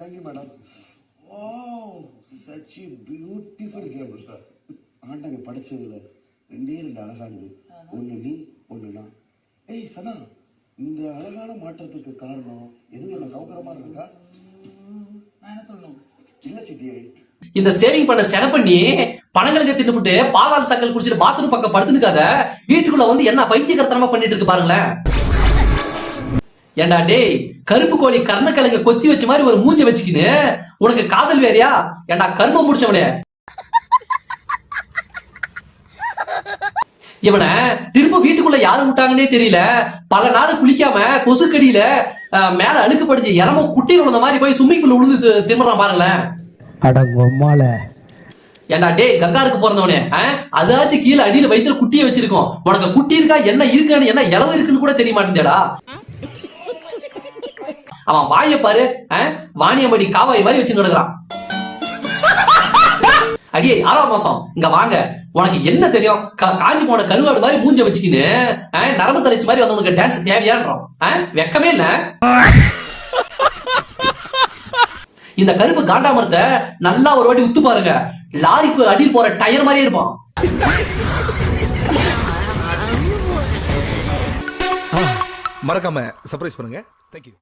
Thank you, madam. Wow, such a beautiful girl. ஆண்டாங்க படிச்சதுல ரெண்டே ரெண்டு அழகானது, ஒண்ணு நீ ஒண்ணு நான். ஏய் சனா, இந்த அழகான மாற்றத்துக்கு காரணம் எதுவும் என்ன கௌரவமா இருக்கா? நான் என்ன சொல்லணும்? இல்ல சிட்டியை இந்த சேவிங் பண்ண சென பண்ணி பணங்களுக்கு தின்னுபிட்டு பாதாள சக்கல் குடிச்சிட்டு பாத்ரூம் பக்கம் படுத்துனுக்காத வீட்டுக்குள்ள வந்து என்ன பைத்தியகரத்தனமா பண்ணிட்டு இருக்கு பாருங்களேன். ஏண்டா டேய், கருப்பு கோழி கர்ணக்கிழங்க கொத்தி வச்ச மாதிரி ஒரு மூஞ்ச வச்சுக்கின்னு உனக்கு காதல் வேறையா? ஏண்டா கர்மம் முடிச்சவனே, இவனை திரும்ப வீட்டுக்குள்ள யாரு விட்டாங்கன்னே தெரியல. பல நாள் குளிக்காம கொசுக்கடியில மேல அழுக்கு படிச்சு இறம குட்டி விழுந்த மாதிரி போய் ஸ்விம்மிங் பூல் விழுந்து திரும்பறான் பாருங்களேன். ஏண்டா டேய், கங்காருக்கு பிறந்தவனே, அதாச்சும் கீழே அடியில வயிற்றுல குட்டியை வச்சிருக்கோம். உனக்கு குட்டி இருக்கா என்ன இருக்கான்னு என்ன இளவு இருக்குன்னு கூட தெரிய மாட்டேடா. அவன் வாய பாரு, வாணியம்படி காவாய் மாதிரி வச்சு நடக்கிறான். அடியே 6ஆம் மாசம் இங்க வாங்க, உனக்கு என்ன தெரியும்? காஞ்சி போன கருவாடு மாதிரி மூஞ்ச வச்சுக்கின்னு நரம்பு தலைச்சு மாதிரி வந்து உனக்கு டான்ஸ் தேவையான்றோம். வெக்கமே இல்ல. இந்த கருப்பு காண்டாமரத்தை நல்லா ஒரு வாட்டி உத்து பாருங்க, லாரிக்கு அடியில் போற டயர் மாதிரியே இருப்பான். மறக்காம சர்ப்ரைஸ் பண்ணுங்க. தேங்க்யூ.